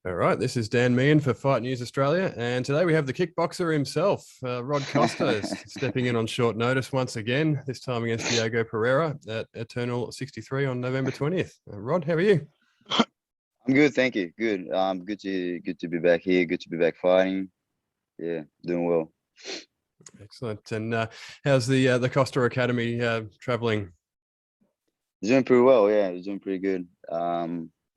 All right, this is Dan Meehan for Fight News Australia, and today we have the kickboxer himself, Rod Costa, is stepping in on short notice once again, this time against Diego Pereira at Eternal 63 on November 20th. Rod, how are you? I'm good, thank you. Good. Good to be back here. Good to be back fighting. Yeah, doing well. Excellent. And how's the Costa Academy traveling? Doing pretty well. Yeah, it's doing pretty good.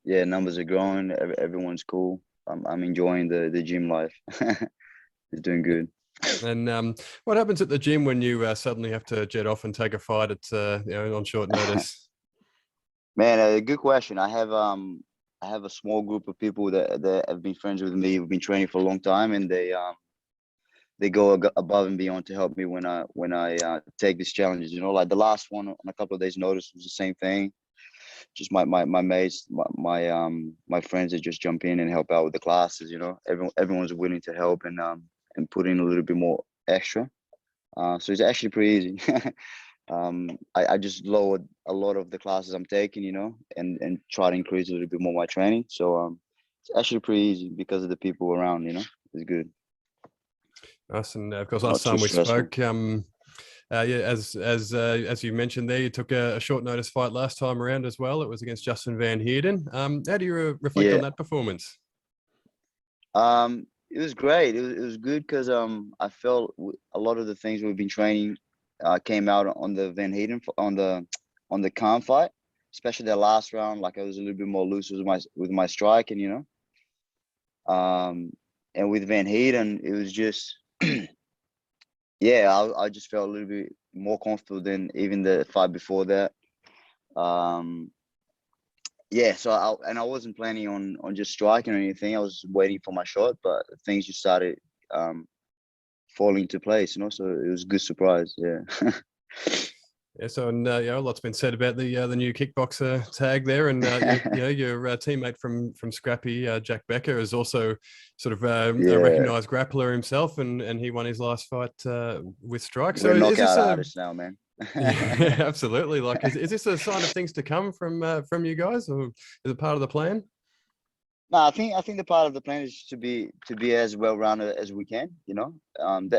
Yeah, numbers are growing. Everyone's cool. I'm enjoying the gym life. It's doing good. And what happens at the gym when you suddenly have to jet off and take a fight at on short notice? Man, a good question. I have a small group of people that have been friends with me. We've been training for a long time, and they go above and beyond to help me when I take these challenges. You know, like the last one on a couple of days' notice was the same thing. Just my mates, my friends that just jump in and help out with the classes. You know, everyone's willing to help and put in a little bit more extra. So it's actually pretty easy. I just lowered a lot of the classes I'm taking, you know, and try to increase a little bit more my training. So it's actually pretty easy because of the people around. You know, it's good. Nice. And of course, last time we spoke, as you mentioned there, you took a short notice fight last time around as well. It was against Justin Van Heerden. How do you reflect on that performance? It was great. It was good because I felt a lot of the things we've been training came out on the Van Heerden on the calm fight, especially the last round. Like I was a little bit more loose with my strike, and you know, and with Van Heerden, it was just. Yeah, I just felt a little bit more comfortable than even the fight before that. Yeah, so I wasn't planning on just striking or anything. I was waiting for my shot, but things just started falling into place, you know. So it was a good surprise. Yeah. Yeah, so and a lot's been said about the new Kickboxer Tag there, and your teammate from Scrappy, Jack Becker, is also sort of a recognised grappler himself, and he won his last fight with Strike. So we're knockout artists now, man. Yeah, absolutely. Like, is this a sign of things to come from you guys, or is it part of the plan? No, I think the part of the plan is to be as well rounded as we can. You know,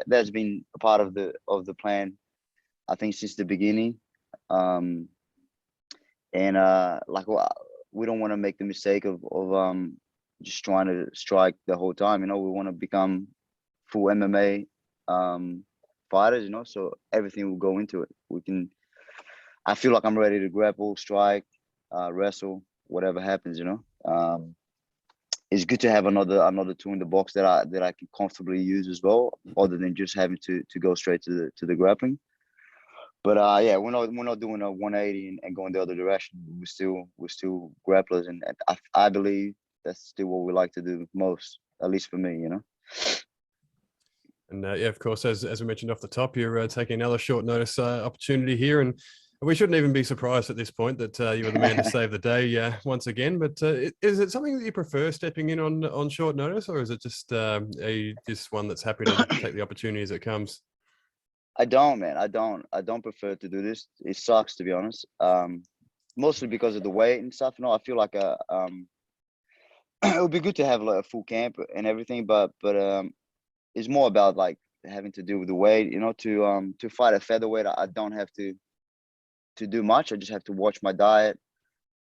that's been a part of the plan. I think since the beginning, and like we don't want to make the mistake of just trying to strike the whole time. You know, we want to become full MMA fighters. You know, so everything will go into it. I feel like I'm ready to grapple, strike, wrestle, whatever happens. You know, it's good to have another tool in the box that I can comfortably use as well, other than just having to go straight to the grappling. But yeah, we're not doing a 180 and going the other direction. We're still grapplers, and I believe that's still what we like to do most, at least for me, you know. And yeah, of course, as we mentioned off the top, you're taking another short notice opportunity here, and we shouldn't even be surprised at this point that you were the man to save the day once again. But is it something that you prefer, stepping in on short notice, or is it just just one that's happy to take the opportunity as it comes? I don't, man. I don't prefer to do this. It sucks, to be honest. Mostly because of the weight and stuff. You know, I feel like it would be good to have like a full camp and everything, but it's more about like having to do with the weight. You know, to fight at featherweight, I don't have to do much. I just have to watch my diet,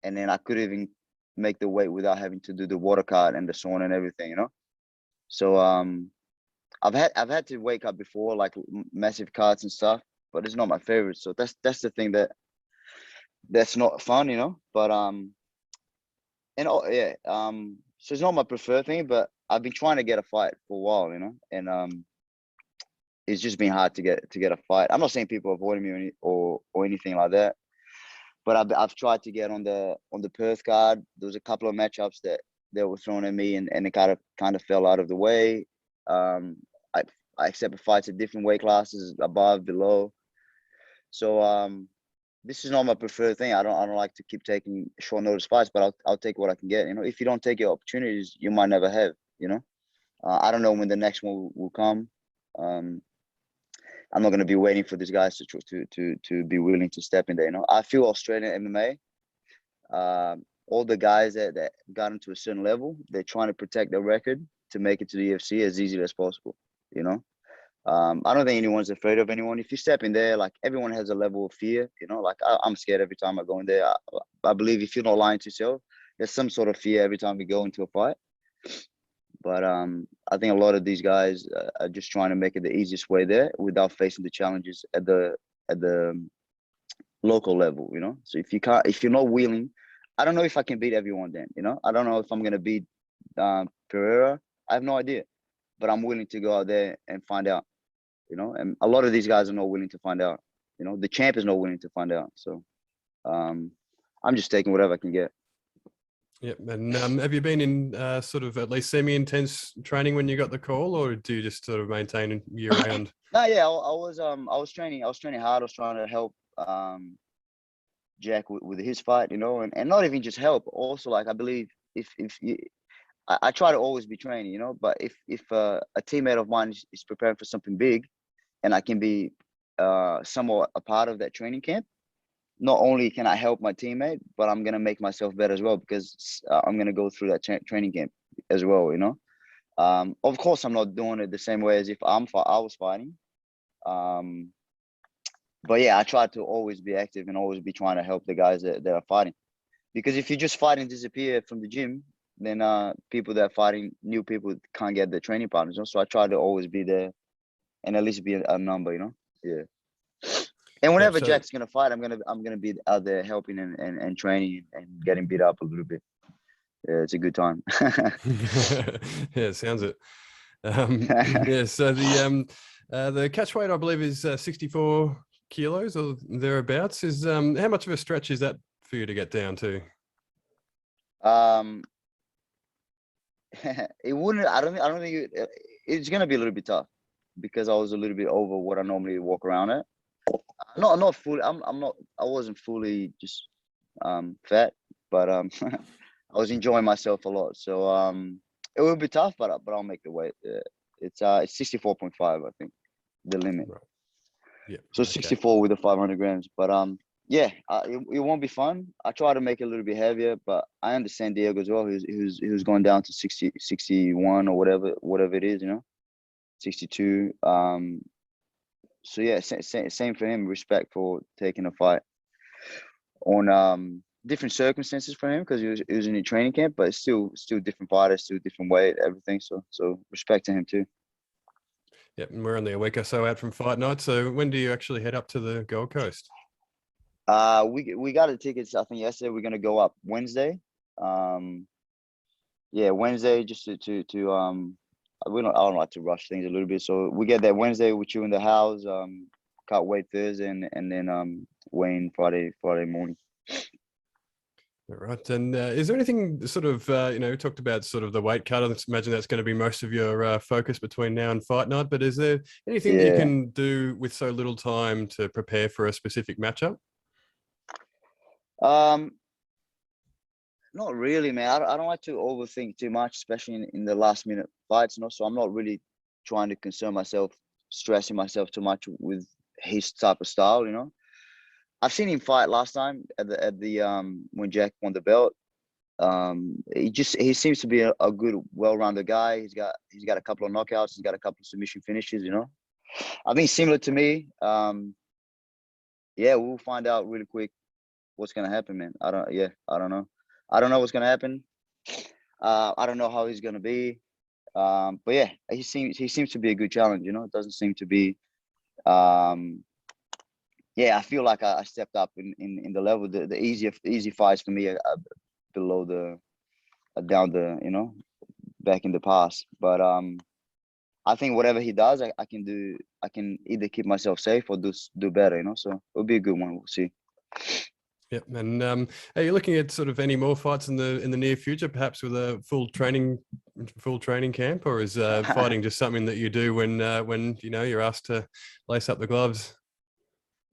and then I could even make the weight without having to do the water cut and the sauna and everything. You know, so I've had to wake up before, like massive cuts and stuff, but it's not my favorite. So that's the thing that's not fun, you know. But so it's not my preferred thing, but I've been trying to get a fight for a while, you know, and it's just been hard to get a fight. I'm not saying people avoiding me or anything like that, but I've tried to get on the Perth card. There was a couple of matchups that were thrown at me, and it kind of fell out of the way. I accept fights at different weight classes, above, below. So this is not my preferred thing. I don't like to keep taking short notice fights, but I'll take what I can get. You know, if you don't take your opportunities, you might never have. You know, I don't know when the next one will come. I'm not going to be waiting for these guys to be willing to step in there. You know, I feel Australian MMA all the guys that got into a certain level, they're trying to protect their record to make it to the UFC as easily as possible. You know, I don't think anyone's afraid of anyone. If you step in there, like everyone has a level of fear. You know, like I'm scared every time I go in there. I believe if you're not lying to yourself, there's some sort of fear every time we go into a fight. But I think a lot of these guys are just trying to make it the easiest way there without facing the challenges at the local level, you know. So if you're not willing, I don't know if I can beat everyone then, you know. I don't know if I'm gonna beat Pereira. I have no idea, but I'm willing to go out there and find out, you know. And a lot of these guys are not willing to find out, you know. The champ is not willing to find out. So I'm just taking whatever I can get. Yep. And have you been in sort of at least semi-intense training when you got the call, or do you just sort of maintain year round? No, yeah, I was training hard. I was trying to help Jack with his fight, you know, and not even just help. Also, like I believe if you, I try to always be training, you know. But if a teammate of mine is preparing for something big, and I can be somewhat a part of that training camp, not only can I help my teammate, but I'm gonna make myself better as well because I'm gonna go through that training camp as well, you know. Of course, I'm not doing it the same way as if I was fighting. But yeah, I try to always be active and always be trying to help the guys that are fighting. Because if you just fight and disappear from the gym, then people that are fighting, new people can't get their training partners. You know? So I try to always be there and at least be a number, you know. Yeah. And whenever Jack's gonna fight, I'm gonna be out there helping and training and getting beat up a little bit. Yeah, it's a good time. Yeah, it sounds it. Yeah, so the catch weight I believe is 64 kilos or thereabouts. Is how much of a stretch is that for you to get down to? It wouldn't. I don't think it's gonna be a little bit tough because I was a little bit over what I normally walk around at. Not fully. I'm not. I wasn't fully just fat, but I was enjoying myself a lot. So it will be tough, but I'll make the weight. It's 64.5, I think, the limit. Right. Yeah. So 64 with the 500 grams. But yeah, it won't be fun. I try to make it a little bit heavier, but I understand Diego as well. Who's going down to 60, 61 or whatever it is, you know, 62. So yeah, same for him. Respect for taking a fight on different circumstances for him because he was in a training camp, but it's still different fighters, still different weight, everything. So respect to him too. Yeah, and we're only a week or so out from fight night. So when do you actually head up to the Gold Coast? We got the tickets. I think yesterday we're gonna go up Wednesday. Yeah, Wednesday just to I don't like to rush things a little bit. So we get that Wednesday with you in the house. Can't wait Thursday and then weigh-in Friday morning. All right. And is there anything sort of, we talked about sort of the weight cut. I imagine that's going to be most of your focus between now and fight night. But is there anything that you can do with so little time to prepare for a specific matchup? Not really, man. I don't like to overthink too much, especially in the last minute fights, you know. So I'm not really trying to concern myself, stressing myself too much with his type of style, you know. I've seen him fight last time at the when Jack won the belt. He seems to be a good, well-rounded guy. He's got a couple of knockouts. He's got a couple of submission finishes. You know, I think similar to me. Yeah, we'll find out really quick what's gonna happen, man. I don't know. I don't know what's gonna happen. I don't know how he's gonna be. But yeah, he seems to be a good challenge. You know, it doesn't seem to be. Yeah, I feel like I stepped up in the level. The easy fights for me are below down the, you know, back in the past. But I think whatever he does, I can do. I can either keep myself safe or do better, you know. So it'll be a good one. We'll see. Yep. And are you looking at sort of any more fights in the near future, perhaps with a full training camp, or is fighting just something that you do when you know you're asked to lace up the gloves?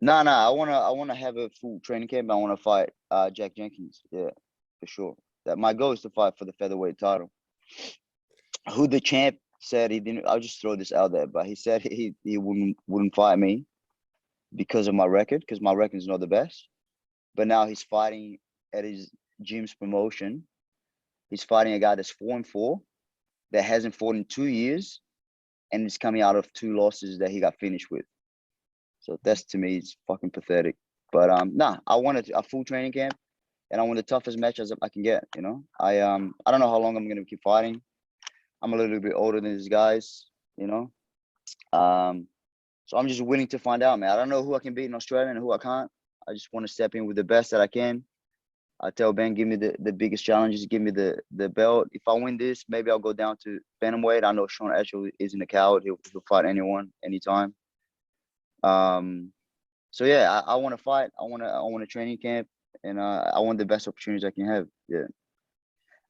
No, I wanna have a full training camp. I want to fight Jack Jenkins. Yeah, for sure. That my goal is to fight for the featherweight title. Who the champ said he didn't. I'll just throw this out there, but he said he wouldn't fight me because of my record, because my record is not the best. But now he's fighting at his gym's promotion. He's fighting a guy that's 4-4, that hasn't fought in 2 years, and is coming out of 2 losses that he got finished with. So that's, to me, it's fucking pathetic. But nah, I wanted a full training camp, and I want the toughest matches I can get. You know, I don't know how long I'm gonna keep fighting. I'm a little bit older than these guys. You know, so I'm just willing to find out, man. I don't know who I can beat in Australia and who I can't. I just want to step in with the best that I can. I tell Ben, give me the biggest challenges, give me the belt. If I win this, maybe I'll go down to bantamweight. I know Sean actually isn't a coward. He'll fight anyone, anytime. So yeah, I want to fight. I want a training camp, and I want the best opportunities I can have. Yeah,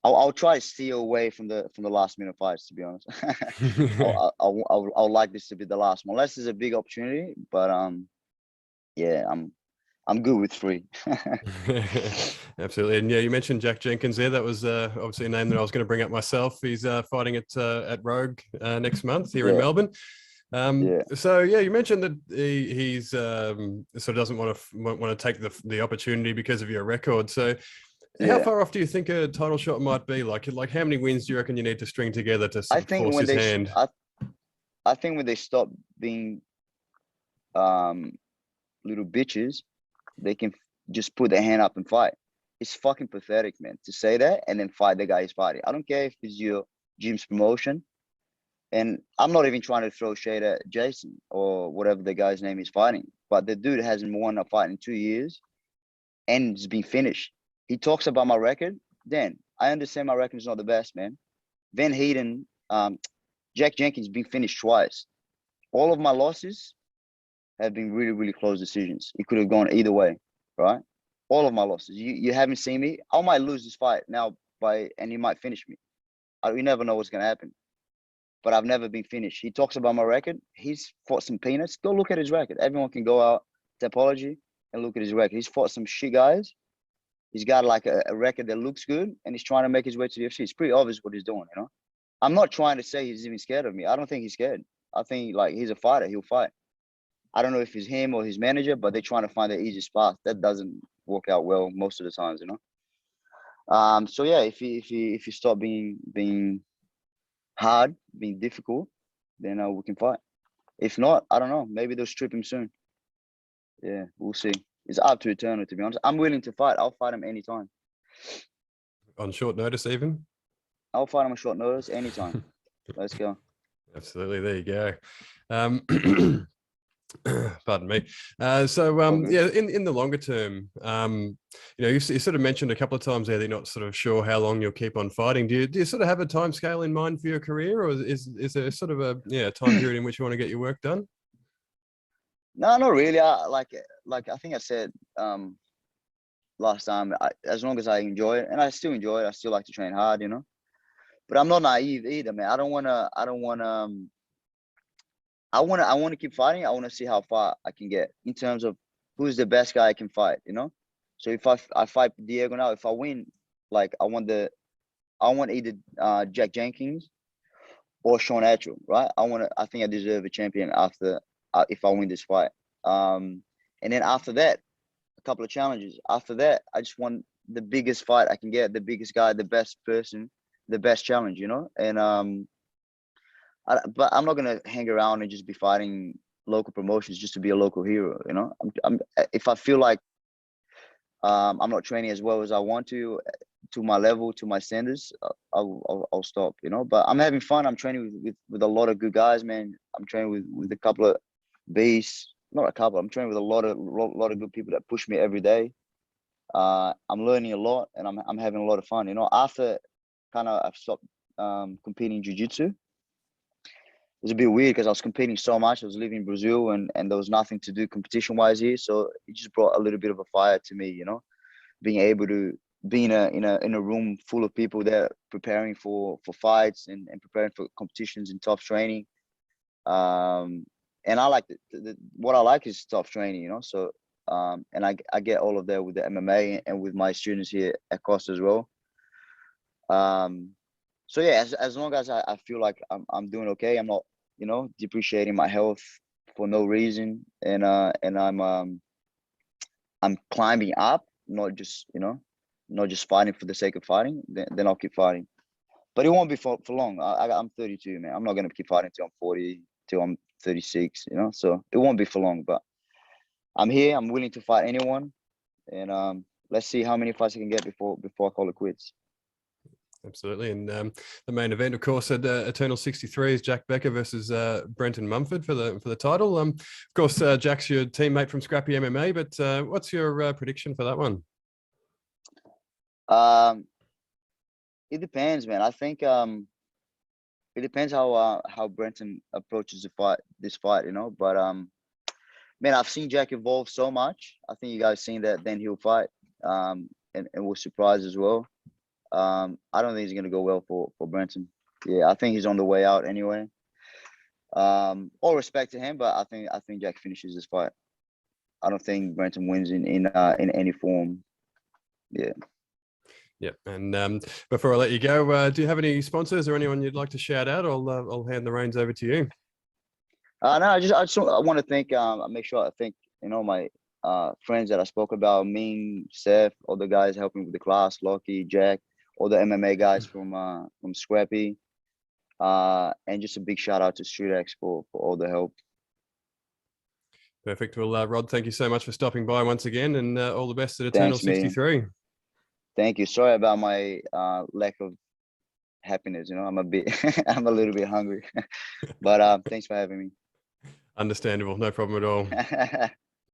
I'll try to steer away from the last minute fights. To be honest, I'll like this to be the last one, unless there's a big opportunity. But yeah, I'm good with 3. Absolutely. And yeah, you mentioned Jack Jenkins there. That was obviously a name that I was going to bring up myself. He's fighting at Rogue next month here in Melbourne. So yeah, you mentioned that he's sort of doesn't want to take the opportunity because of your record. So how far off do you think a title shot might be? Like how many wins do you reckon you need to string together to sort of force his hand? I think when they stop being little bitches, they can just put their hand up and fight. It's fucking pathetic, man, to say that and then fight the guy he's fighting. I don't care if it's your gym's promotion. And I'm not even trying to throw shade at Jason or whatever the guy's name is fighting. But the dude hasn't won a fight in 2 years and it's been finished. He talks about my record. Dan, I understand my record is not the best, man. Van Heeden, Jack Jenkins been finished twice. All of my losses have been really, really close decisions. It could have gone either way, right? All of my losses. You haven't seen me. I might lose this fight now and he might finish me. You never know what's going to happen. But I've never been finished. He talks about my record. He's fought some peanuts. Go look at his record. Everyone can go out to Apology and look at his record. He's fought some shit guys. He's got like a record that looks good, and he's trying to make his way to the UFC. It's pretty obvious what he's doing, you know? I'm not trying to say he's even scared of me. I don't think he's scared. I think like he's a fighter. He'll fight. I don't know if it's him or his manager, but they're trying to find the easiest path. That doesn't work out well most of the times, you know? So yeah, if you stop being hard, being difficult, then we can fight. If not, I don't know. Maybe they'll strip him soon. Yeah, we'll see. It's up to Eternal, to be honest. I'm willing to fight. I'll fight him anytime. On short notice, even? I'll fight him on short notice anytime. Let's go. Absolutely. There you go. Pardon me. Yeah, in the longer term, you know, you sort of mentioned a couple of times there that you're not sort of sure how long you'll keep on fighting. Do you sort of have a time scale in mind for your career, or is there sort of a time period in which you want to get your work done? No, not really. Like I think I said last time, as long as I enjoy it, and I still enjoy it, I still like to train hard, you know. But I'm not naive either, man. I want to keep fighting. I want to see how far I can get in terms of who's the best guy I can fight, you know? So if I fight Diego now, if I win, like I want either Jack Jenkins or Sean Atchell, right? I think I deserve a champion after if I win this fight. And then after that, a couple of challenges. After that, I just want the biggest fight I can get, the biggest guy, the best person, the best challenge, you know? And but I'm not gonna hang around and just be fighting local promotions just to be a local hero. You know, if I feel like I'm not training as well as I want to my level, to my standards, I'll stop. You know, but I'm having fun. I'm training with a lot of good guys, man. I'm training with a couple of beasts, not a couple. I'm training with a lot of good people that push me every day. I'm learning a lot, and I'm having a lot of fun. You know, after I've stopped competing jiu-jitsu. It was a bit weird because I was competing so much. I was living in Brazil and there was nothing to do competition-wise here. So it just brought a little bit of a fire to me, you know, being able to be in a room full of people that are preparing for fights and preparing for competitions and tough training. And I like what I like is tough training, you know. So and I get all of that with the MMA and with my students here at Costa as well. So yeah, as long as I feel like I'm doing okay, I'm not, you know, depreciating my health for no reason, and I'm climbing up, not not just fighting for the sake of fighting, then I'll keep fighting. But it won't be for long. I'm 32, man. I'm not gonna keep fighting till I'm 40, till I'm 36. You know, so it won't be for long. But I'm here. I'm willing to fight anyone, and let's see how many fights I can get before I call it quits. Absolutely. And the main event, of course, at Eternal 63 is Jack Becker versus Benton Mumford for the title. Of course, Jack's your teammate from Scrappy MMA, but what's your prediction for that one? It depends, man. I think it depends how Benton approaches this fight, you know. But man, I've seen Jack evolve so much. I think you guys seen that then he'll fight, and was surprised as well. I don't think he's gonna go well for Benton. Yeah, I think he's on the way out anyway. All respect to him, but I think Jack finishes this fight. I don't think Benton wins in any form. Yeah. Yeah, and before I let you go, do you have any sponsors or anyone you'd like to shout out? I'll hand the reins over to you. No, I want to thank. Make sure I thank my friends that I spoke about, Ming, Seth, all the guys helping with the class, Lockie, Jack, all the MMA guys from Scrappy, and just a big shout out to StreetX for all the help. Perfect. Well, Rod, thank you so much for stopping by once again, and all the best at Eternal 63. Thank you. Sorry about my lack of happiness. You know, I'm a little bit hungry, but thanks for having me. Understandable. No problem at all.